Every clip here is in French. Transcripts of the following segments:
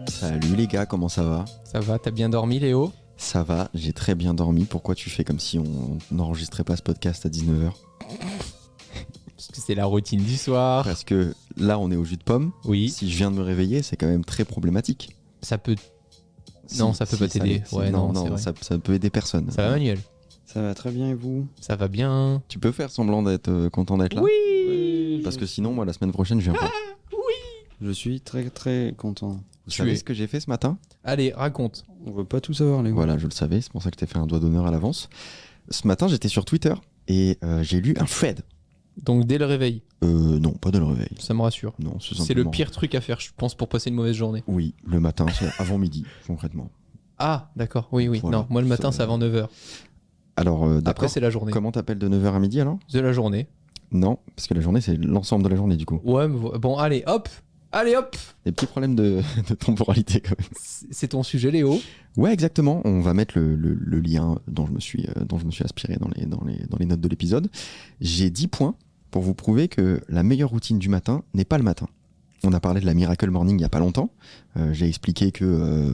Salut les gars, comment ça va ? Ça va, t'as bien dormi Léo ? Ça va, j'ai très bien dormi. Pourquoi tu fais comme si on n'enregistrait pas ce podcast à 19h ? Parce que c'est la routine du soir. Parce que là, on est au jus de pomme. Oui. Si je viens de me réveiller, c'est quand même très problématique. Ça peut... Non, ça peut pas t'aider. Ouais, non, c'est vrai. Ça peut aider personne. Ça va Manuel ? Ça va très bien et vous ? Ça va bien. Tu peux faire semblant d'être content d'être là ? Oui. Parce que sinon, moi, la semaine prochaine, je viens pas. Je suis très très content. Vous savez ce que j'ai fait ce matin ? Allez, raconte. On veut pas tout savoir les gars. Voilà, je le savais, c'est pour ça que je t'ai fait un doigt d'honneur à l'avance. Ce matin, j'étais sur Twitter et j'ai lu un thread. Donc dès le réveil, Non, pas de le réveil. ça me rassure. Non, C'est simplement... le pire truc à faire, je pense, pour passer une mauvaise journée. Oui, le matin, c'est avant midi, concrètement. Ah, d'accord, oui. Voilà. Non, moi le matin, c'est avant 9h. Alors, d'accord. Après, c'est la journée. Comment t'appelles de 9h à midi alors ? De la journée. Non, parce que la journée, c'est l'ensemble de la journée du coup. Ouais, mais bon, allez, hop. Des petits problèmes de temporalité quand même. C'est ton sujet, Léo. Ouais, exactement. On va mettre le lien dont je me suis aspiré dans les notes de l'épisode. J'ai 10 points pour vous prouver que la meilleure routine du matin n'est pas le matin. On a parlé de la Miracle Morning il n'y a pas longtemps. J'ai expliqué que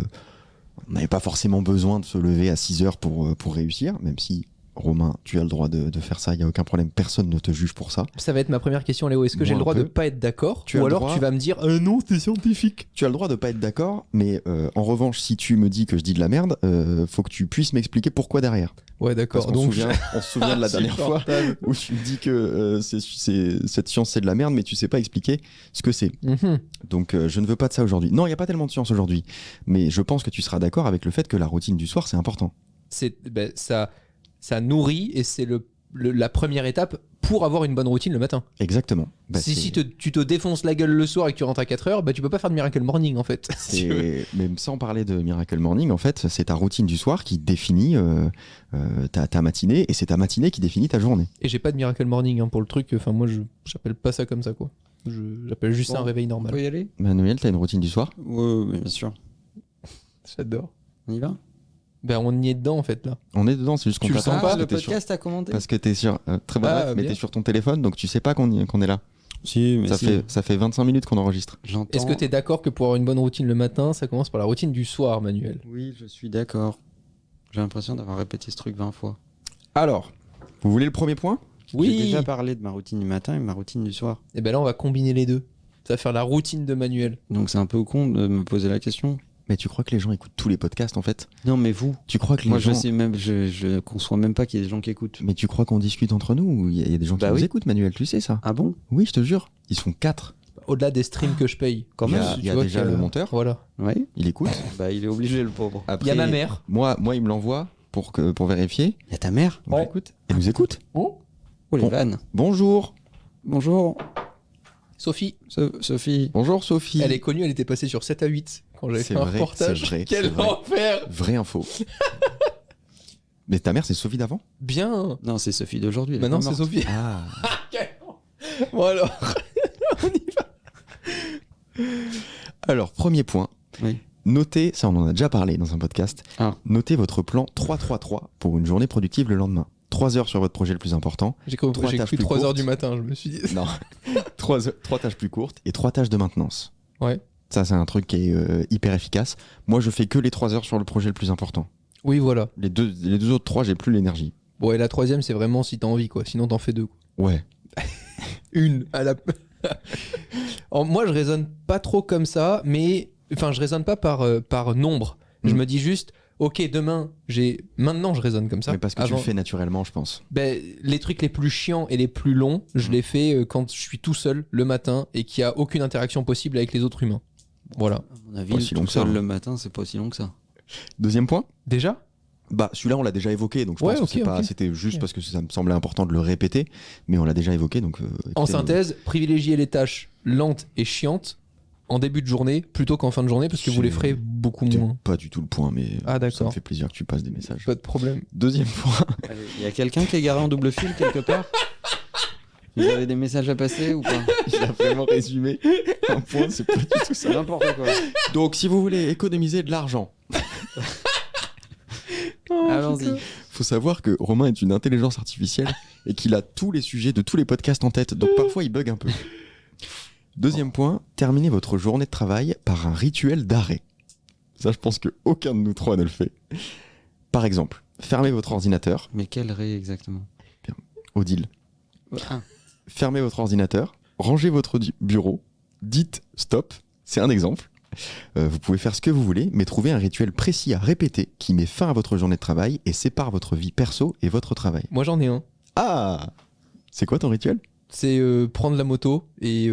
on n'avait pas forcément besoin de se lever à 6h pour réussir, même si, Romain, tu as le droit de faire ça, il n'y a aucun problème, personne ne te juge pour ça. Ça va être ma première question, Léo. Est-ce que Moi, j'ai le droit un de peu. pas être d'accord ? Tu as Ou le alors droit. tu vas me dire non, c'est scientifique. Tu as le droit de pas être d'accord, mais en revanche, si tu me dis que je dis de la merde, faut que tu puisses m'expliquer pourquoi derrière. Ouais, Parce d'accord. qu'on Donc, on se souvient de la dernière fois où tu me dis que cette science c'est de la merde, mais tu sais pas expliquer ce que c'est. Mhm. Donc je ne veux pas de ça aujourd'hui. Non, il n'y a pas tellement de science aujourd'hui, mais je pense que tu seras d'accord avec le fait que la routine du soir c'est important. Ça nourrit et c'est la première étape pour avoir une bonne routine le matin. Exactement. Bah, si tu te défonces la gueule le soir et que tu rentres à 4h, bah tu peux pas faire de Miracle Morning en fait. Même sans parler de Miracle Morning, en fait, c'est ta routine du soir qui définit ta matinée, et c'est ta matinée qui définit ta journée. Et j'ai pas de Miracle Morning pour le truc, enfin moi j'appelle pas ça comme ça quoi. J'appelle juste ça un réveil On normal. peut y aller ? Manuel, t'as une routine du soir ? Ouais, bien sûr. J'adore. On y va ? Ben on y est dedans en fait là. On est dedans, c'est juste qu'on Tu le t'attend sens parce pas, que le t'es sur- podcast a commandé. Parce que t'es sur très bonne ref, mais bien. t'es sur ton téléphone, donc tu sais pas qu'on est là. Si, mais Ça fait 25 minutes qu'on enregistre. J'entends. Est-ce que t'es d'accord que pour avoir une bonne routine le matin, ça commence par la routine du soir, Manuel ? Oui, je suis d'accord. J'ai l'impression d'avoir répété ce truc 20 fois. Alors, vous voulez le premier point ? Oui. J'ai déjà parlé de ma routine du matin et ma routine du soir. Et ben là on va combiner les deux. Ça va faire la routine de Manuel. Donc c'est un peu con de me poser la question. Mais tu crois que les gens écoutent tous les podcasts en fait ? Non, mais vous. Tu crois que les Moi, gens... je sais même, je conçois même pas qu'il y ait des gens qui écoutent. Mais tu crois qu'on discute entre nous ou il y a des gens qui Bah nous oui. écoutent, Manuel, tu sais ça ? Ah bon ? Oui, je te jure. Ils sont 4. Au-delà des streams que je paye. Quand Il y même. a, Tu il y a vois déjà que- le monteur, Voilà. Ouais. il écoute. Bah, il est obligé, le pauvre. Après, Il y a ma mère. Moi, il me l'envoie pour vérifier. Il y a ta mère. Donc, j'écoute. Elle nous écoute. Oh, les Bon. vannes. Bonjour. Bonjour, Sophie, Sophie. Bonjour Sophie. elle est connue, elle était passée sur 7 à 8 quand j'avais C'est fait un vrai, reportage. c'est vrai, Quel c'est vrai. enfer. Vraie info. Mais ta mère, c'est Sophie d'avant ? Bien. Non, c'est Sophie d'aujourd'hui. elle est Maintenant pas c'est morte. Sophie. Ah. Bon alors, on y va. Alors, premier point. Oui. Notez, ça on en a déjà parlé dans un podcast, Ah. notez votre plan 3-3-3 pour une journée productive le lendemain. 3 heures sur votre projet le plus important. J'ai cru Trois tâches plus plus 3h courtes. du matin, je me suis dit. Non. 3 tâches plus courtes et 3 tâches de maintenance. Ouais. Ça, c'est un truc qui est hyper efficace. Moi, je fais que les 3 heures sur le projet le plus important. Oui, voilà. Les deux autres 3, j'ai plus l'énergie. Bon, et la troisième, c'est vraiment si t'as envie, quoi. Sinon, t'en fais 2. Ouais. Une à la. Alors, moi, je raisonne pas trop comme ça, mais. Enfin, je raisonne pas par nombre. Je Mm. me dis juste, ok, demain, Maintenant, je raisonne comme ça. Mais parce que tu Avant- le fais naturellement, je pense. Ben, les trucs les plus chiants et les plus longs, je les fais quand je suis tout seul le matin et qu'il n'y a aucune interaction possible avec les autres humains. Voilà. À mon avis, Pas aussi long tout que ça, seul hein. le matin, c'est pas aussi long que ça. Deuxième point. Déjà ? Bah, celui-là, on l'a déjà évoqué, donc je Ouais, pense que ok, ok. c'était juste Ok. parce que ça me semblait important de le répéter, mais on l'a déjà évoqué, donc. En écoutez, synthèse, privilégiez les tâches lentes et chiantes en début de journée plutôt qu'en fin de journée parce que vous les ferez beaucoup c'est moins. pas du tout le point, mais Ah, ça d'accord. me fait plaisir que tu passes des messages. Pas de problème. Deuxième point. Il y a quelqu'un qui est garé en double fil quelque part. Vous avez des messages à passer ou pas? Il a vraiment résumé un point, c'est pas du tout ça. N'importe quoi. Donc, si vous voulez économiser de l'argent, Allons-y. faut savoir que Romain est une intelligence artificielle et qu'il a tous les sujets de tous les podcasts en tête. Donc, parfois, il bug un peu. Deuxième point, terminez votre journée de travail par un rituel d'arrêt. Ça, je pense qu'aucun de nous trois ne le fait. Par exemple, fermez votre ordinateur. Mais quel ré exactement? Odile. Ah. Fermez votre ordinateur, rangez votre bureau, dites stop, c'est un exemple. Vous pouvez faire ce que vous voulez, mais trouvez un rituel précis à répéter qui met fin à votre journée de travail et sépare votre vie perso et votre travail. Moi j'en ai un. Ah! C'est quoi ton rituel? C'est prendre la moto et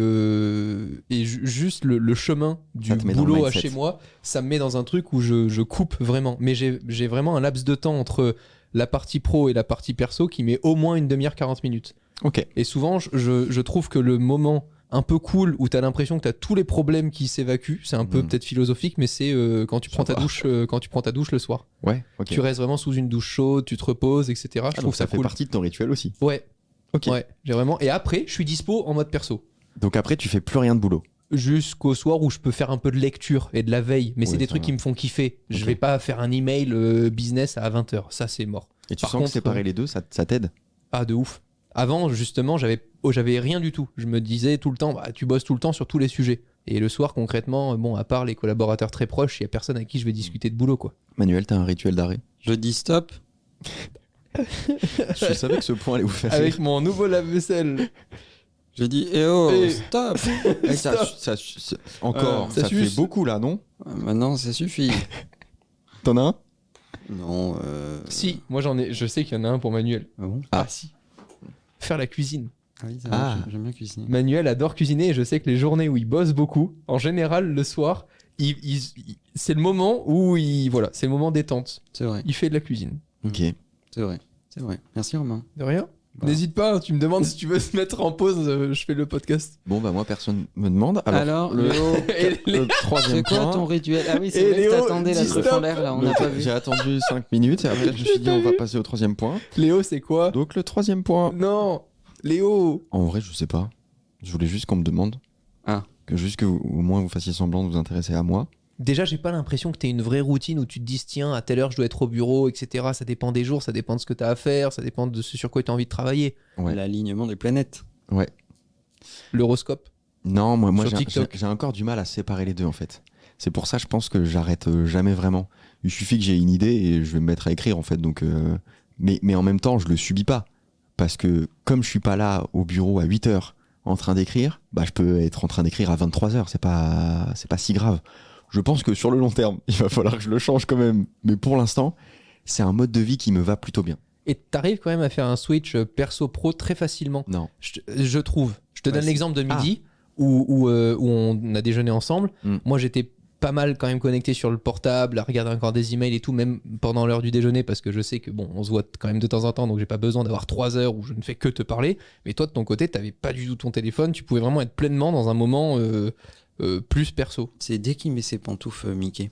juste le chemin du Ça te met dans le boulot à mindset. chez moi, ça me met dans un truc où je coupe vraiment. Mais j'ai vraiment un laps de temps entre la partie pro et la partie perso qui met au moins une demi-heure, 40 minutes. Ok. Et souvent, je trouve que le moment un peu cool où tu as l'impression que tu as tous les problèmes qui s'évacuent, c'est un peu peut-être philosophique, mais c'est quand tu prends ta douche le soir. Ouais, ok. Tu restes vraiment sous une douche chaude, tu te reposes, etc. Je Ah, trouve donc ça ça fait cool. partie de ton rituel aussi. Ouais. Ok. Ouais, j'ai vraiment. Et après, je suis dispo en mode perso. Donc après, tu fais plus rien de boulot. Jusqu'au soir où je peux faire un peu de lecture et de la veille, mais Ouais, c'est des ça trucs va. qui me font kiffer. Je Ok. vais pas faire un email business à 20h, ça c'est mort. Et tu Par sens contre, que séparer les deux, ça t'aide? Ah de ouf. Avant justement, j'avais rien du tout. Je me disais tout le temps, bah, tu bosses tout le temps sur tous les sujets. Et le soir concrètement, bon, à part les collaborateurs très proches, il y a personne avec qui je vais discuter de boulot quoi. Manuel, t'as un rituel d'arrêt? Je dis stop. Je savais que ce point allait vous faire Avec rire. mon nouveau lave-vaisselle. Je dis eh oh, Eh. stop. Eh, encore, ça ça fait suce. beaucoup là, non? Maintenant, ça suffit. T'en as un? Non. Si, moi je sais qu'il y en a un pour Manuel. Ah bon? Ah. Si. Faire la cuisine. Ah oui, ça Ah. va, j'aime bien cuisiner. Manuel adore cuisiner et je sais que les journées où il bosse beaucoup, en général le soir, c'est le moment où c'est le moment détente. C'est vrai, Il fait de la cuisine. Ok. c'est vrai, c'est vrai. Merci Romain. De rien. Bah. N'hésite pas, tu me demandes si tu veux se mettre en pause, je fais le podcast. Bon, bah moi, personne me demande. Alors, le, Léo, le troisième c'est quoi point. ton rituel? Ah oui, Et c'est vrai Léo, que t'attendais la dis truc stop. en l'air là, on n'a pas vu. J'ai attendu 5 minutes et après, je me suis dit, on va passer au troisième point. Léo, c'est quoi? Donc, le troisième point. Non, Léo. En vrai, je sais pas. Je voulais juste qu'on me demande. Ah. Juste que au moins vous fassiez semblant de vous intéresser à moi. Déjà, j'ai pas l'impression que t'aies une vraie routine où tu te dis tiens, à telle heure je dois être au bureau, etc. Ça dépend des jours, ça dépend de ce que t'as à faire, ça dépend de ce sur quoi tu as envie de travailler. Ouais. L'alignement des planètes. Ouais. L'horoscope. Non, moi Sur TikTok. j'ai encore du mal à séparer les deux en fait. C'est pour ça, je pense que j'arrête jamais vraiment. Il suffit que j'ai une idée et je vais me mettre à écrire en fait. Donc, mais en même temps, je le subis pas. Parce que comme je suis pas là au bureau à 8h en train d'écrire, bah, je peux être en train d'écrire à 23h. C'est pas si grave. Je pense que sur le long terme, il va falloir que je le change quand même. Mais pour l'instant, c'est un mode de vie qui me va plutôt bien. Et t'arrives quand même à faire un switch perso-pro très facilement. Non. Je trouve. Je te donne c'est- l'exemple de midi où on a déjeuné ensemble. Mm. Moi, j'étais pas mal quand même connecté sur le portable, à regarder encore des emails et tout, même pendant l'heure du déjeuner, parce que je sais que bon, on se voit quand même de temps en temps, donc j'ai pas besoin d'avoir 3 heures où je ne fais que te parler. Mais toi, de ton côté, t'avais pas du tout ton téléphone, tu pouvais vraiment être pleinement dans un moment plus perso. C'est dès qu'il met ses pantoufles Mickey.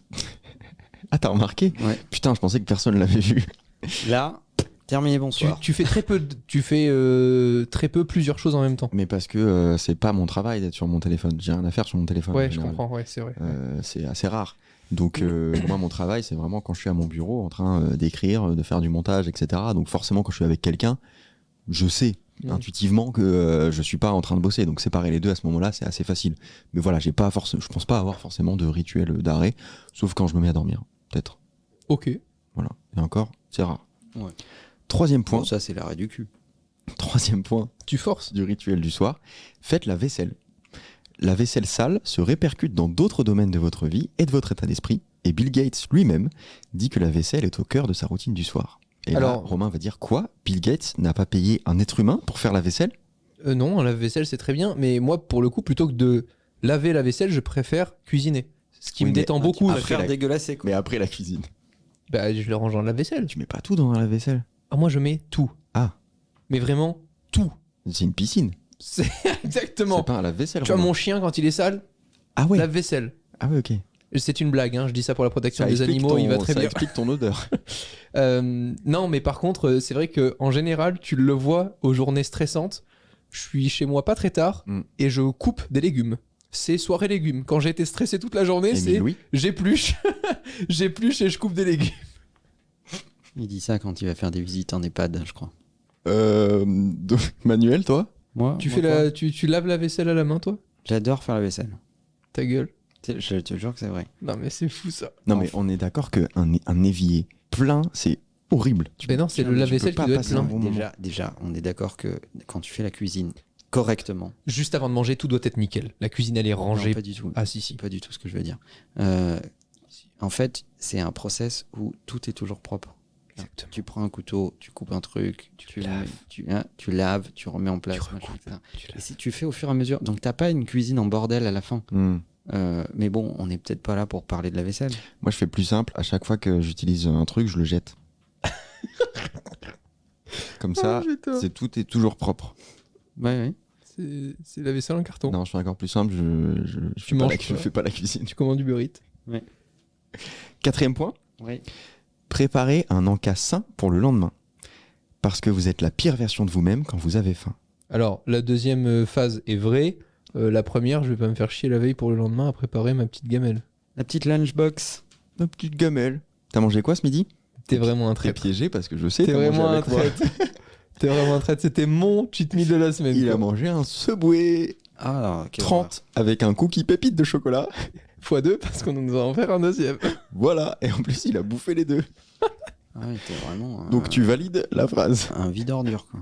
Ah, t'as remarqué? Ouais. Putain, je pensais que personne l'avait vu. Là, terminé, Tu, bonsoir. tu fais très peu, très peu plusieurs choses en même temps. Mais parce que c'est pas mon travail d'être sur mon téléphone. J'ai rien à faire sur mon téléphone. en Ouais, je général. comprends, ouais, c'est vrai. C'est assez rare. Donc moi, mon travail, c'est vraiment quand je suis à mon bureau en train d'écrire, de faire du montage, etc. Donc forcément, quand je suis avec quelqu'un, je sais intuitivement que je suis pas en train de bosser. Donc séparer les deux à ce moment-là, c'est assez facile. Mais voilà, je pense pas avoir forcément de rituel d'arrêt, sauf quand je me mets à dormir, peut-être. Ok. Voilà. Et encore, c'est rare. Ouais. Troisième point. Bon, ça, c'est l'arrêt du cul. Troisième point Tu forces. du rituel du soir. Faites la vaisselle. La vaisselle sale se répercute dans d'autres domaines de votre vie et de votre état d'esprit. Et Bill Gates lui-même dit que la vaisselle est au cœur de sa routine du soir. Et là, Alors- Romain va dire quoi? Bill Gates n'a pas payé un être humain pour faire la vaisselle? Non, un lave-vaisselle c'est très bien, mais moi pour le coup, plutôt que de laver la vaisselle, je préfère cuisiner. Ce qui Oui, me mais détend beaucoup. après Faire la- dégueulasser, quoi. Mais après la cuisine. Bah, je le range dans la vaisselle. Tu mets pas tout dans la vaisselle? Ah, moi je mets tout. Ah. Mais vraiment tout. C'est une piscine. C'est exactement. C'est pas un lave-vaisselle. Tu vois, Romain. mon chien, quand il est sale, Ah ouais. lave-vaisselle. Ah ouais, ok. C'est une blague, hein, je dis ça pour la protection des explique animaux, il va très ça bien. explique ton odeur. Non, mais par contre, c'est vrai qu'en général, tu le vois aux journées stressantes. je suis chez moi pas très tard et je coupe des légumes. C'est soirée légumes. Quand j'ai été stressé toute la journée, Émile c'est Louis. j'épluche, j'épluche et je coupe des légumes. Il dit ça quand il va faire des visites en EHPAD, je crois. Manuel, toi? Moi, Tu laves la vaisselle à la main, toi? J'adore faire la vaisselle. Ta gueule. Je te jure que c'est vrai. Non, mais c'est fou ça. Non, mais on est d'accord qu'un un évier plein, c'est horrible. Mais non, c'est le tu lave-vaisselle peux qui pas doit être passer plein. un bon moment. Déjà, on est d'accord que quand tu fais la cuisine correctement. Juste avant de manger, tout doit être nickel. La cuisine, elle est rangée. Non, pas du tout. Ah, si. Pas du tout ce que je veux dire. En fait, c'est un process où tout est toujours propre. Exactement. Tu prends un couteau, tu coupes un truc, tu laves, tu remets en place, machin, etc. Et si tu fais au fur et à mesure, donc t'as pas une cuisine en bordel à la fin. Mais bon, on n'est peut-être pas là pour parler de la vaisselle. Moi, je fais plus simple. À chaque fois que j'utilise un truc, je le jette. Comme ça, tout est toujours propre. Ouais. C'est la vaisselle en carton. Non, je fais encore plus simple. Je Tu manges je fais pas la cuisine. Tu commandes du burrito. Ouais. 4e point. Ouais. Préparez un encas sain pour le lendemain. Parce que vous êtes la pire version de vous-même quand vous avez faim. Alors, la deuxième phase est vraie. La première, je vais pas me faire chier la veille pour le lendemain à préparer ma petite gamelle. La petite lunchbox. La petite gamelle. T'as mangé quoi ce midi? T'es vraiment un T'es traître. piégé parce que je sais. T'es t'as mangé vraiment un avec moi. traître. T'es vraiment un traître. C'était mon cheat meal de la semaine. Il a quoi. mangé un Subway Ah, quelle 30 avec un cookie pépite de chocolat. x2 parce qu'on nous a en faire un deuxième. Voilà. Et en plus, il a bouffé les deux. Ah ouais, t'es vraiment Donc tu valides la phrase. un vide ordure, quoi.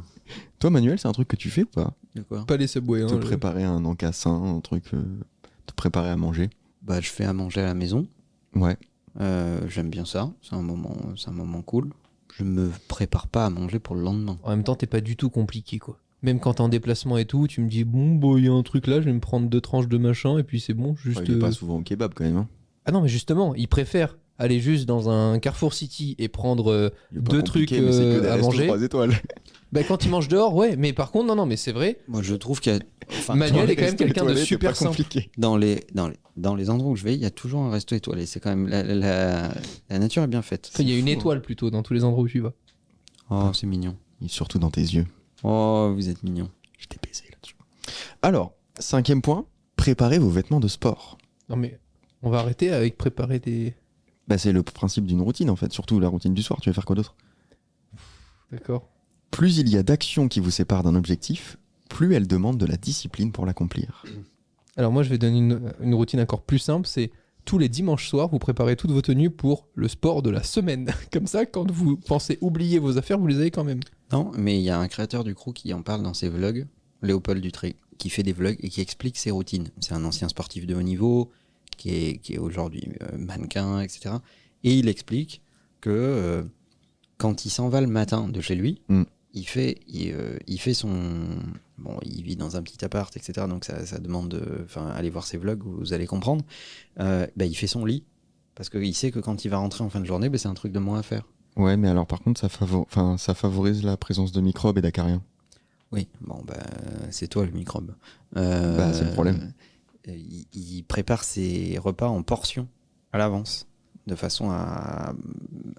Toi, Manuel, c'est un truc que tu fais ou pas? De quoi? Pas les Subway. Te préparer un encas sain, un truc. Te préparer à manger. Bah, je fais à manger à la maison. Ouais. J'aime bien ça. C'est un moment cool. Je me prépare pas à manger pour le lendemain. En même temps, t'es pas du tout compliqué, quoi. Même quand t'es en déplacement et tout, tu me dis, bon, bah, il y a un truc là, je vais me prendre 2 tranches de machin, et puis c'est bon, juste... Il est pas souvent au kebab quand même. Hein. Ah non, mais justement, ils préfèrent aller juste dans un Carrefour City et prendre Il est pas 2 compliqué, trucs mais c'est que des à restos manger. 3 étoiles. Bah, quand ils mangent dehors, ouais, mais par contre, non, mais c'est vrai, Moi, je trouve qu'il y a... Enfin, Manuel est quand même Restos quelqu'un de étoilés, c'est super pas simple. compliqué. dans les endroits où je vais, il y a toujours un resto étoilé. C'est quand même... La nature est bien faite. Il y a une fou, étoile plutôt dans tous les endroits où tu vas. Oh, c'est mignon. Et surtout dans tes yeux. Oh, vous êtes mignon. Je t'ai baisé là-dessus. Alors, 5e point, préparez vos vêtements de sport. Non, mais on va arrêter avec préparer des... Bah, c'est le principe d'une routine en fait, surtout la routine du soir. Tu vas faire quoi d'autre? D'accord. Plus il y a d'actions qui vous séparent d'un objectif, plus elle demande de la discipline pour l'accomplir. Alors moi, je vais donner une routine encore plus simple, c'est tous les dimanches soirs, vous préparez toutes vos tenues pour le sport de la semaine. Comme ça, quand vous pensez oublier vos affaires, vous les avez quand même. Non, mais il y a un créateur du crew qui en parle dans ses vlogs, Léopold Dutré, qui fait des vlogs et qui explique ses routines. C'est un ancien sportif de haut niveau, qui est aujourd'hui mannequin, etc. Et il explique que quand il s'en va le matin de chez lui, il fait son... Bon, il vit dans un petit appart, etc. Donc ça demande... Enfin, allez voir ses vlogs, vous allez comprendre. Il fait son lit, parce qu'il sait que quand il va rentrer en fin de journée, c'est un truc de moins à faire. Ouais, mais alors par contre, ça favorise la présence de microbes et d'acariens. Oui, bon, c'est toi le microbe. C'est le problème. Il prépare ses repas en portions à l'avance, de façon à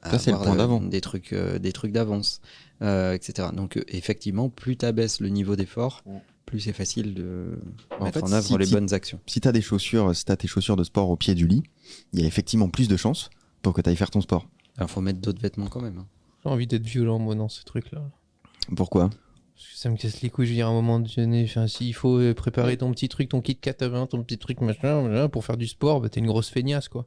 Ça, c'est le avoir point d'avant. des trucs d'avance, etc. Donc effectivement, plus tu abaisses le niveau d'effort, plus c'est facile de mettre en œuvre les bonnes actions. Si t'as tes chaussures de sport au pied du lit, il y a effectivement plus de chances pour que t'ailles faire ton sport. Alors faut mettre d'autres vêtements quand même. Hein. J'ai envie d'être violent, moi, dans ces trucs-là. Pourquoi? Parce que ça me casse les couilles, je veux dire, à un moment donné, s'il faut préparer ton petit truc, ton kit 80, ton petit truc machin, pour faire du sport, t'es une grosse feignasse, quoi.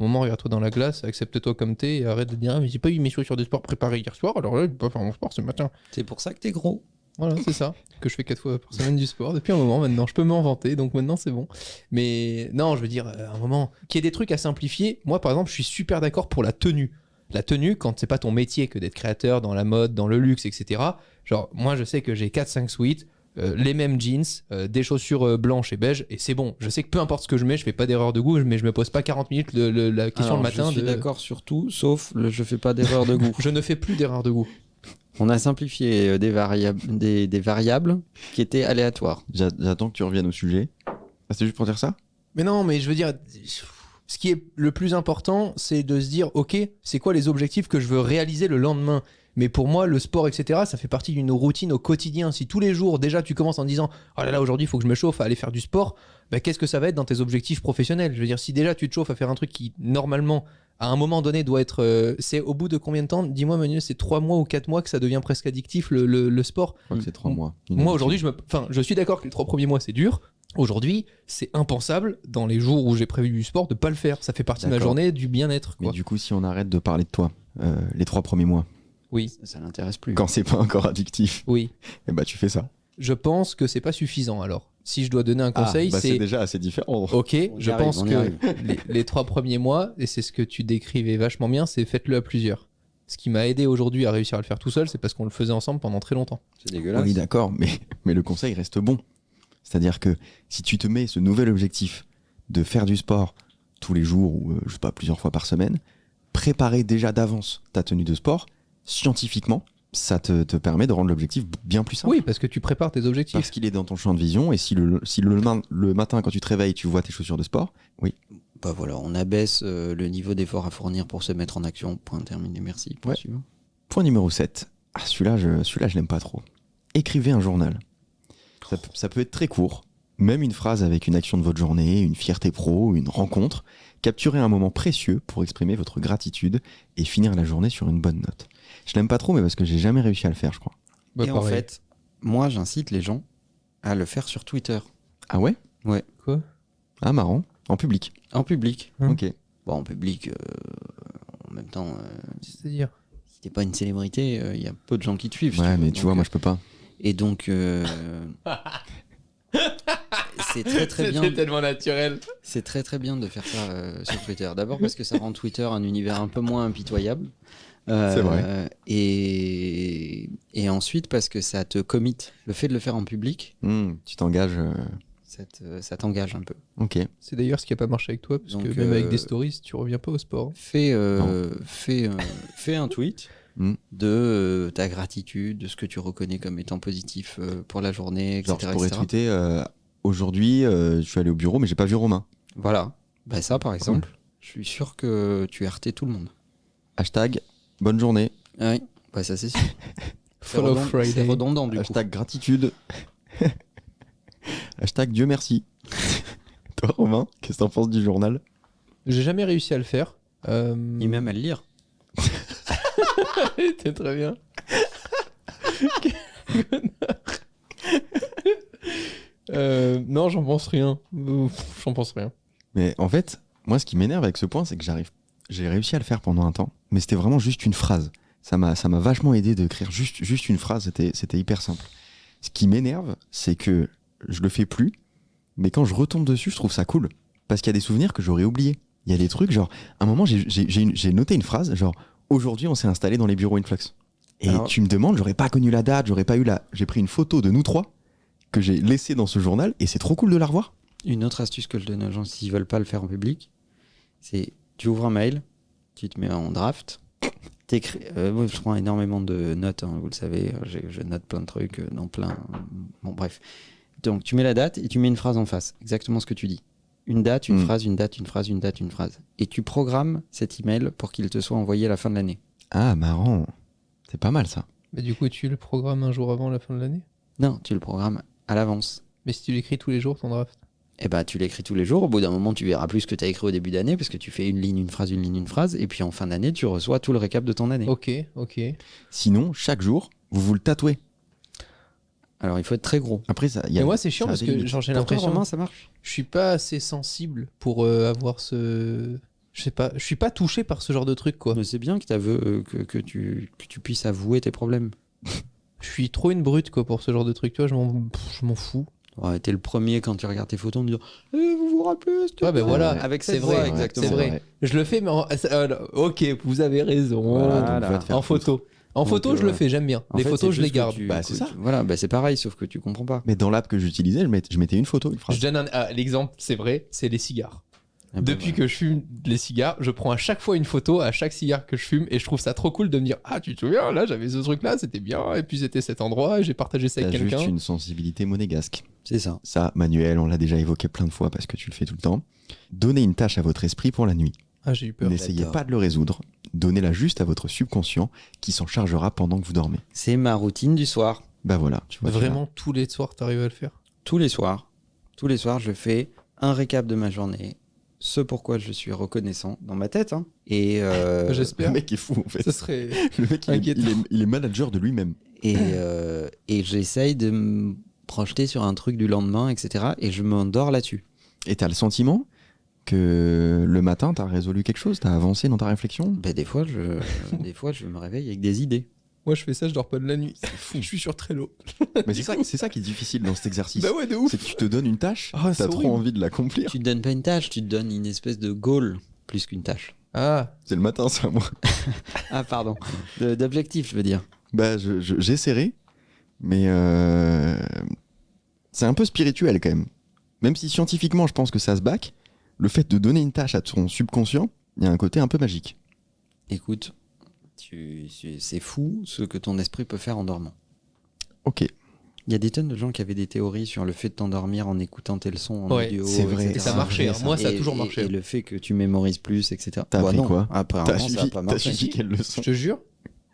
Au moment, regarde-toi dans la glace, accepte-toi comme t'es et arrête de dire, mais j'ai pas eu mes chaussures de sport préparées hier soir, alors là, je peux pas faire mon sport ce matin. C'est pour ça que t'es gros. Voilà, c'est ça, que je fais 4 fois par semaine du sport depuis un moment maintenant. Je peux m'en vanter, donc maintenant c'est bon. Mais non, je veux dire, à un moment, qu'il y ait des trucs à simplifier. Moi, par exemple, je suis super d'accord pour la tenue. La tenue, quand c'est pas ton métier que d'être créateur dans la mode, dans le luxe, etc. Genre, moi, je sais que j'ai 4-5 suites, les mêmes jeans, des chaussures blanches et beige, et c'est bon. Je sais que peu importe ce que je mets, je fais pas d'erreur de goût, mais je me pose pas 40 minutes la question Alors, le matin. Je suis d'accord sur tout, sauf je fais pas d'erreur de goût. Je ne fais plus d'erreur de goût. On a simplifié des variables qui étaient aléatoires. J'attends que tu reviennes au sujet. C'est juste pour dire ça? Mais non, mais je veux dire, ce qui est le plus important, c'est de se dire, ok, c'est quoi les objectifs que je veux réaliser le lendemain? Mais pour moi, le sport, etc., ça fait partie d'une routine au quotidien. Si tous les jours, déjà, tu commences en disant « Oh là là, aujourd'hui, il faut que je me chauffe à aller faire du sport », bah, qu'est-ce que ça va être dans tes objectifs professionnels ? Je veux dire, si déjà tu te chauffes à faire un truc qui, normalement, à un moment donné, doit être... c'est au bout de combien de temps ? Dis-moi, Manu, c'est 3 mois ou 4 mois que ça devient presque addictif, le sport. Je crois que c'est 3 mois. Moi, aujourd'hui, je suis d'accord que les 3 premiers mois, c'est dur. Aujourd'hui, c'est impensable, dans les jours où j'ai prévu du sport, de pas le faire. Ça fait partie de ma D'accord. journée, du bien-être, Mais quoi. du coup, si on arrête de parler de toi, les 3 premiers mois, Oui, Ça l'intéresse plus. quand c'est pas encore addictif, oui. eh bah tu fais ça. Je pense que c'est pas suffisant, alors. Si je dois donner un conseil, bah, c'est c'est... déjà assez différent. Ok, On y je arrive, pense on y que arrive. les 3 premiers mois, et c'est ce que tu décrivais vachement bien, c'est faites-le à plusieurs. Ce qui m'a aidé aujourd'hui à réussir à le faire tout seul, c'est parce qu'on le faisait ensemble pendant très longtemps. C'est dégueulasse. Oui, d'accord, mais le conseil reste bon. C'est-à-dire que si tu te mets ce nouvel objectif de faire du sport tous les jours ou je sais pas, plusieurs fois par semaine, préparer déjà d'avance ta tenue de sport, scientifiquement, ça te permet de rendre l'objectif bien plus simple. Oui, parce que tu prépares tes objectifs. Parce qu'il est dans ton champ de vision et si le matin quand tu te réveilles tu vois tes chaussures de sport, oui. Bah voilà, on abaisse le niveau d'effort à fournir pour se mettre en action. Point terminé, merci. Point Ouais. suivant. Point numéro 7. Ah, celui-là je l'aime pas trop. Écrivez un journal. Ça peut être très court, même une phrase avec une action de votre journée, une fierté pro, une rencontre. Capturez un moment précieux pour exprimer votre gratitude et finir la journée sur une bonne note. Je l'aime pas trop, mais parce que j'ai jamais réussi à le faire, je crois. Bah, Et en pareil. fait, moi j'incite les gens à le faire sur Twitter. Ah ouais ? Quoi ? Ah marrant. En public. En public. Hein Ok. Bon, en public, en même temps, C'est-à-dire si t'es pas une célébrité, il y a peu de gens qui te suivent. si Ouais, veux. mais Donc, tu vois, moi je peux pas. Et donc, c'est très très bien. tellement naturel. C'est très très bien de faire ça sur Twitter. D'abord parce que ça rend Twitter un univers un peu moins impitoyable. C'est vrai. Et ensuite parce que ça te commit. Le fait de le faire en public, Tu t'engages. ça t'engage un peu. Ok. C'est d'ailleurs ce qui a pas marché avec toi, parce Donc, que même avec des stories, tu reviens pas au sport. Fais un tweet Mm. de ta gratitude, de ce que tu reconnais comme étant positif pour la journée, etc. Genre, je pourrais etc. tweeter aujourd'hui, je suis allé au bureau, mais j'ai pas vu Romain. Voilà. Bah ça par exemple, je suis sûr que tu as heurté tout le monde. Hashtag bonne journée. Oui, bah ça c'est sûr. Follow C'est Friday. redondant du coup. Hashtag gratitude. Hashtag Dieu merci. Toi, Romain, qu'est-ce que t'en penses du journal ? J'ai jamais réussi à le faire. Ni même à le lire. C'était très bien. Non, j'en pense rien. J'en pense rien. Mais en fait, moi, ce qui m'énerve avec ce point, c'est que j'ai réussi à le faire pendant un temps, mais c'était vraiment juste une phrase. Ça m'a vachement aidé d'écrire juste une phrase, c'était hyper simple. Ce qui m'énerve, c'est que je le fais plus, mais quand je retombe dessus, je trouve ça cool. Parce qu'il y a des souvenirs que j'aurais oubliés. Il y a des trucs, genre, à un moment, j'ai noté une phrase, genre, aujourd'hui, on s'est installé dans les bureaux Influx. Et Alors- tu me demandes, j'aurais pas connu la date, j'ai pris une photo de nous trois que j'ai laissée dans ce journal, et c'est trop cool de la revoir. Une autre astuce que je donne aux gens s'ils veulent pas le faire en public, c'est tu ouvres un mail, tu te mets en draft, t'écris. Moi, je prends énormément de notes, hein, vous le savez, je note plein de trucs dans plein. Bon, bref. Donc tu mets la date et tu mets une phrase en face, exactement ce que tu dis. Une date, une phrase, une date, une phrase, une date, une phrase. Et tu programmes cet email pour qu'il te soit envoyé à la fin de l'année. Ah, marrant. C'est pas mal, ça. Mais du coup, tu le programmes un jour avant la fin de l'année. Non, tu le programmes à l'avance. Mais si tu l'écris tous les jours, ton draft. Eh ben, tu l'écris tous les jours. Au bout d'un moment, tu verras plus ce que tu as écrit au début d'année parce que tu fais une ligne, une phrase, une ligne, une phrase. Et puis en fin d'année, tu reçois tout le récap de ton année. Ok. Sinon, chaque jour, vous le tatouez. Alors, il faut être très gros. Après, ça, il y a, Mais moi, c'est chiant ça a parce des que limites. genre, j'ai Pour toi, l'impression. Romain, ça marche. Je suis pas assez sensible pour avoir ce. Je sais pas. Je suis pas touché par ce genre de truc, quoi. Mais c'est bien que, que tu puisses avouer tes problèmes. Je suis trop une brute, quoi, pour ce genre de truc. Tu vois, je m'en fous. Ouais, t'es le premier quand tu regardes tes photos en disant vous vous rappelez Ouais, ben voilà, avec c'est cette vrai, voix, ouais, exactement. c'est vrai. Je le fais, mais ok, vous avez raison. Voilà, donc va te faire En photo. En Donc, photo, je le fais, j'aime bien. En Les fait, photos, c'est je les juste que garde. tu- Bah, c'est que ça. tu- Voilà, bah, c'est pareil, sauf que tu comprends pas. Mais dans l'app que j'utilisais, je mettais une photo, une phrase. Je donne l'exemple, c'est vrai, c'est les cigares. Ah bah, Depuis voilà. que je fume les cigares, je prends à chaque fois une photo à chaque cigare que je fume et je trouve ça trop cool de me dire ah tu te souviens là j'avais ce truc là c'était bien et puis c'était cet endroit et j'ai partagé ça T'as avec juste quelqu'un. une sensibilité monégasque. C'est ça. Ça, Manuel, on l'a déjà évoqué plein de fois parce que tu le fais tout le temps. Donnez une tâche à votre esprit pour la nuit. Ah j'ai eu peur. N'essayez J'adore. pas de le résoudre. donnez-la juste à votre subconscient qui s'en chargera pendant que vous dormez. C'est ma routine du soir. Bah voilà, tu vois. Vraiment, tous les soirs, t'arrives à le faire. Tous les soirs, je fais un récap de ma journée, ce pourquoi je suis reconnaissant dans ma tête. Hein. Et, Le J'espère. mec est fou en fait. Ça serait. Le mec, il est manager de lui-même. et j'essaye de me projeter sur un truc du lendemain, etc. Et je m'endors là-dessus. Et t'as le sentiment que le matin, t'as résolu quelque chose, t'as avancé dans ta réflexion. Ben, des fois, je me réveille avec des idées. Moi, je fais ça, je dors pas de la nuit. Je suis sur Trello. Mais c'est ça qui est difficile dans cet exercice. Bah ouais, de ouf. C'est que tu te donnes une tâche, Ah, c'est t'as trop horrible. envie de l'accomplir. Tu te donnes pas une tâche, tu te donnes une espèce de goal plus qu'une tâche. Ah, C'est le matin, ça, moi. Ah, pardon. D'objectif, je veux dire. Bah, j'essaierai, mais c'est un peu spirituel quand même. Même si scientifiquement, je pense que ça se back, le fait de donner une tâche à ton subconscient, il y a un côté un peu magique. Écoute, c'est fou ce que ton esprit peut faire en dormant. Ok, Il y a des tonnes de gens qui avaient des théories sur le fait de t'endormir en écoutant tel son en Ouais, audio. c'est vrai. etc. et ça marchait. vrai, hein. ça. Moi, ça a Et- toujours et- marché. Et le fait que tu mémorises plus, etc. T'as appris non. quoi Apparemment, t'as ça a pas marché. suivi quelle leçon? Je te jure,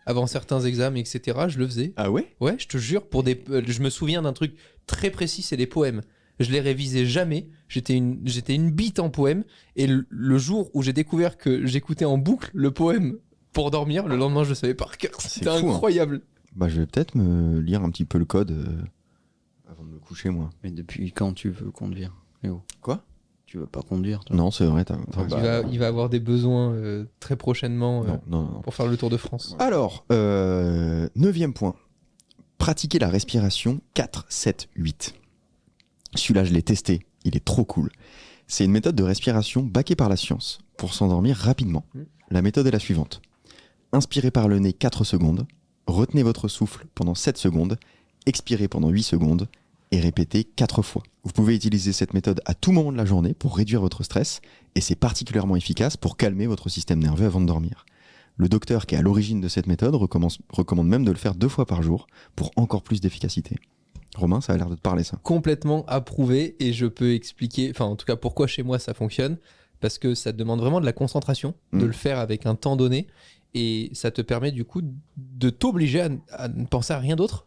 avant certains examens, etc., je le faisais. Ah ouais? Ouais, je te jure, je me souviens d'un truc très précis, c'est les poèmes. Je les révisais jamais. J'étais une bite en poème. Et le jour où j'ai découvert que j'écoutais en boucle le poème pour dormir, le lendemain, je le savais par cœur. C'était fou, hein. incroyable. Bah, je vais peut-être me lire un petit peu le code avant de me coucher, moi. Mais depuis quand tu veux conduire, Léo? Quoi? Tu veux pas conduire, toi? Non, c'est vrai, t'as Ah raison. bah, Il va avoir des besoins très prochainement Non. pour faire le Tour de France. Alors, 9e point. Pratiquer la respiration 4-7-8. Celui-là, je l'ai testé. Il est trop cool. C'est une méthode de respiration backée par la science pour s'endormir rapidement. La méthode est la suivante. Inspirez par le nez 4 secondes, retenez votre souffle pendant 7 secondes, expirez pendant 8 secondes et répétez 4 fois. Vous pouvez utiliser cette méthode à tout moment de la journée pour réduire votre stress et c'est particulièrement efficace pour calmer votre système nerveux avant de dormir. Le docteur qui est à l'origine de cette méthode recommande même de le faire 2 fois par jour pour encore plus d'efficacité. Romain, ça a l'air de te parler ça. Complètement approuvé et je peux expliquer, enfin en tout cas pourquoi chez moi ça fonctionne, parce que ça te demande vraiment de la concentration, de le faire avec un temps donné et ça te permet du coup de t'obliger à ne penser à rien d'autre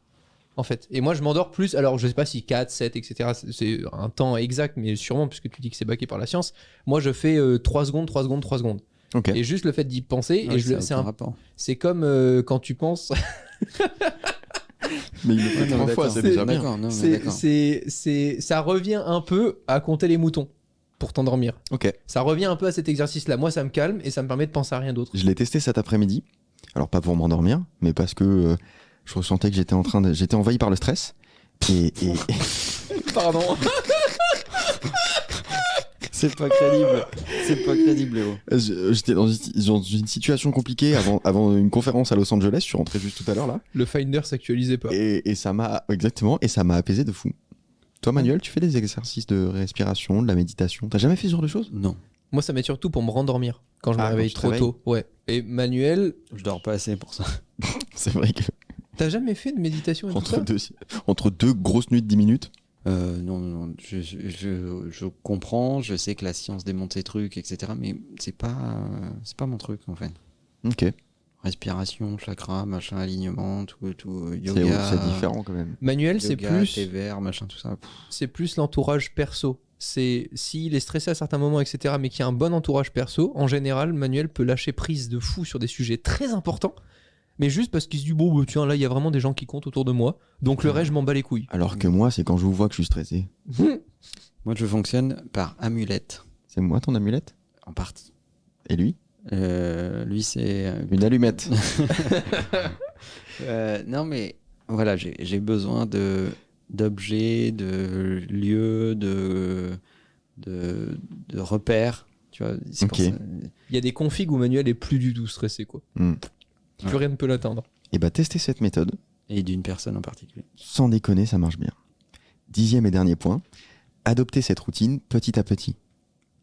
en fait. Et moi je m'endors plus, alors je sais pas si 4, 7, etc. c'est un temps exact, mais sûrement puisque tu dis que c'est backé par la science, moi je fais 3 secondes, 3 secondes, 3 secondes. Ok. Et juste le fait d'y penser, ouais, et ça a c'est aucun rapport. c'est comme quand tu penses... Mais il le fait Ouais, non, 3 mais fois, d'accord. c'est déjà bien. D'accord, non, mais d'accord. ça revient un peu à compter les moutons pour t'endormir. Ok. Ça revient un peu à cet exercice-là. Moi, ça me calme et ça me permet de penser à rien d'autre. Je l'ai testé cet après-midi. Alors pas pour m'endormir, mais parce que je ressentais que j'étais envahi par le stress. Et Pardon. C'est pas crédible. C'est pas crédible, Léo. j'étais dans une situation compliquée avant une conférence à Los Angeles. Je suis rentré juste tout à l'heure là. Le Finder s'actualisait pas. Et ça m'a apaisé de fou. Toi, Manuel, tu fais des exercices de respiration, de la méditation. T'as jamais fait ce genre de choses? Non. Moi, ça m'aide surtout pour me rendormir quand je me Ah, réveille quand tu te trop réveilles. tôt. Ouais. Et Manuel, Je dors pas assez pour ça. C'est vrai que t'as jamais fait de méditation et tout ça entre deux grosses nuits de 10 minutes. Non. Je comprends, je sais que la science démonte ces trucs, etc. Mais c'est pas mon truc, en fait. Ok. Respiration, chakra, machin, alignement, tout yoga. C'est différent quand même. Manuel, c'est Yoga, plus... thé vert, machin, tout ça. c'est plus l'entourage perso. C'est s'il est stressé à certains moments, etc., mais qu'il y a un bon entourage perso, en général, Manuel peut lâcher prise de fou sur des sujets très importants, mais juste parce qu'il se dit bon, bah, tiens, là, il y a vraiment des gens qui comptent autour de moi, donc le reste, je m'en bats les couilles. Alors que moi, c'est quand je vous vois que je suis stressé. Moi, je fonctionne par amulette, C'est moi ton amulette? en partie. Et lui? Lui, c'est Une allumette. non, mais voilà, j'ai besoin d'objets, de lieux, de repères. Tu vois, c'est Ok. pour ça. Il y a des configs où Manuel est plus du tout stressé, quoi. Hmm. Plus rien ne peut l'atteindre. Et bah, testez cette méthode. Et d'une personne en particulier. Sans déconner, ça marche bien. 10e et dernier point. Adoptez cette routine petit à petit.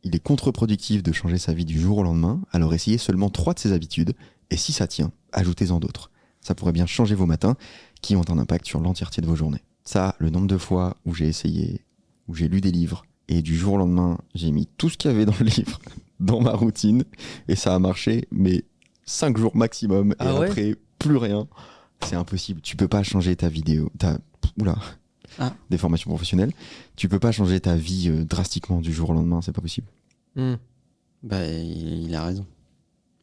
Il est contre-productif de changer sa vie du jour au lendemain, alors essayez seulement 3 de ces habitudes, et si ça tient, ajoutez-en d'autres. Ça pourrait bien changer vos matins, qui ont un impact sur l'entièreté de vos journées. Ça, le nombre de fois où j'ai essayé, où j'ai lu des livres, et du jour au lendemain, j'ai mis tout ce qu'il y avait dans le livre dans ma routine, et ça a marché, mais 5 jours maximum, Ah et ouais après, plus rien. C'est impossible. Tu peux pas changer ta vidéo. Oula. Ah. Des formations professionnelles. Tu peux pas changer ta vie drastiquement du jour au lendemain, c'est pas possible. Hmm. Bah, il a raison.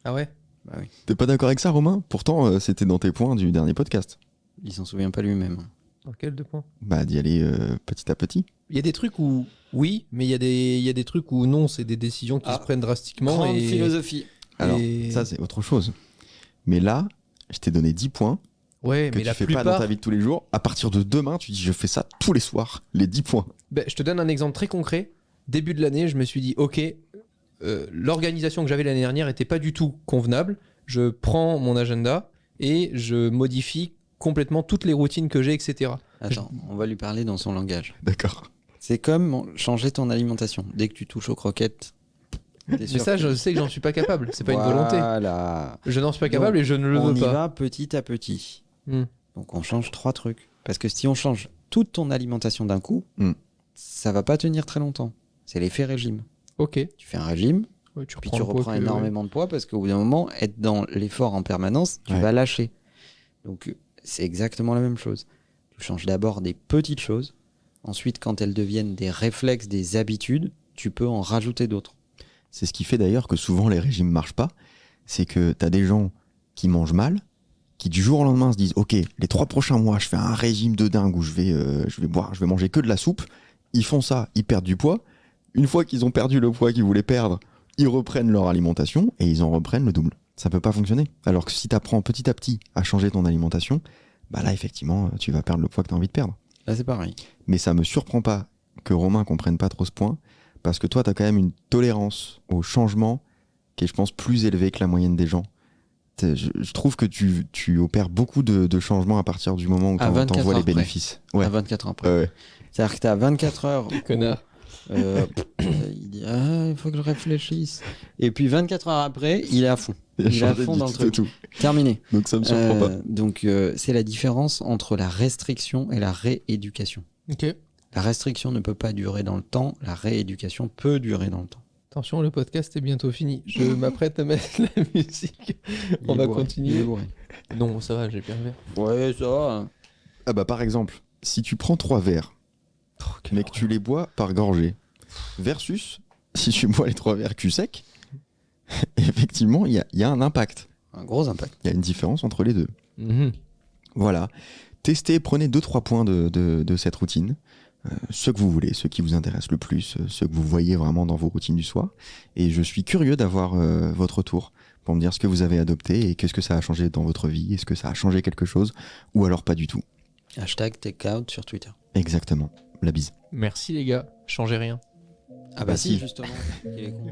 Ah ouais. Bah oui. T'es pas d'accord avec ça, Romain? Pourtant, c'était dans tes points du dernier podcast. Il s'en souvient pas lui-même. Dans quel 2 points? Bah, d'y aller petit à petit. Il y a des trucs où oui, mais il y a des trucs où non, c'est des décisions qui se prennent drastiquement. Grande et... philosophie. Alors, Et- ça, c'est autre chose. Mais là, je t'ai donné 10 points Ouais, que mais tu la fais plupart. pas dans ta vie de tous les jours. À partir de demain, tu dis je fais ça tous les soirs, les 10 points. Ben, je te donne un exemple très concret. Début de l'année, je me suis dit, ok, l'organisation que j'avais l'année dernière était pas du tout convenable. Je prends mon agenda et je modifie complètement toutes les routines que j'ai, etc. Attends, on va lui parler dans son langage. D'accord. C'est comme changer ton alimentation. Dès que tu touches aux croquettes, t'es Mais sûr ça, que- je sais que j'en suis pas capable. C'est pas une volonté. Voilà. Je n'en suis pas capable et je ne le On veux y pas. va petit à petit. Hmm. Donc on change 3 trucs. Parce que si on change toute ton alimentation d'un coup, Hmm. ça va pas tenir très longtemps. C'est l'effet régime. Ok. Tu fais un régime, Ouais, tu puis reprends tu le poids reprends que- énormément de poids parce qu'au bout d'un moment, être dans l'effort en permanence, tu Ouais. vas lâcher. Donc c'est exactement la même chose. Tu changes d'abord des petites choses. Ensuite, quand elles deviennent des réflexes, des habitudes, tu peux en rajouter d'autres. C'est ce qui fait d'ailleurs que souvent les régimes marchent pas. C'est que t'as des gens qui mangent mal, qui du jour au lendemain se disent ok, les 3 prochains mois, je fais un régime de dingue où je vais manger que de la soupe. Ils font ça, ils perdent du poids. Une fois qu'ils ont perdu le poids qu'ils voulaient perdre, ils reprennent leur alimentation et ils en reprennent le double. Ça peut pas fonctionner. Alors que si t'apprends petit à petit à changer ton alimentation, bah là effectivement, tu vas perdre le poids que t'as envie de perdre. Là, c'est pareil. Mais ça me surprend pas que Romain comprenne pas trop ce point, parce que toi, tu as quand même une tolérance au changement qui est, je pense, plus élevée que la moyenne des gens. Je trouve que tu opères beaucoup de changements à partir du moment où À t'en 24 vois les heures près. bénéfices. Ouais. À 24 ans après. Ouais, ouais. C'est-à-dire que tu as 24 heures. Connard. Il dit il faut que je réfléchisse. Et puis 24 heures après, il est à fond. Il a Il est à changé fond du dans le tout au truc. tout. Terminé. Donc ça me surprend pas. Donc c'est la différence entre la restriction et la rééducation. Ok. La restriction ne peut pas durer dans le temps, la rééducation peut durer dans le temps. Attention, le podcast est bientôt fini. Je m'apprête à mettre la musique. On Il est va bourré, continuer. il est bourré. Non, ça va, j'ai bien verre. Ouais, ça va. Ah bah par exemple, si tu prends 3 verres, mais que tu les bois par gorgée, versus si tu bois les 3 verres cul sec, effectivement, il y a un impact. Un gros impact. Il y a une différence entre les deux. Mhm. Voilà. Testez, prenez 2-3 points de cette routine. Ceux que vous voulez, ceux qui vous intéressent le plus, ceux que vous voyez vraiment dans vos routines du soir. Et je suis curieux d'avoir votre retour pour me dire ce que vous avez adopté et qu'est-ce que ça a changé dans votre vie. Est-ce que ça a changé quelque chose ou alors pas du tout. Hashtag takeout sur Twitter. Exactement. La bise. Merci les gars, changez rien. Ah bah si. justement. Il est con.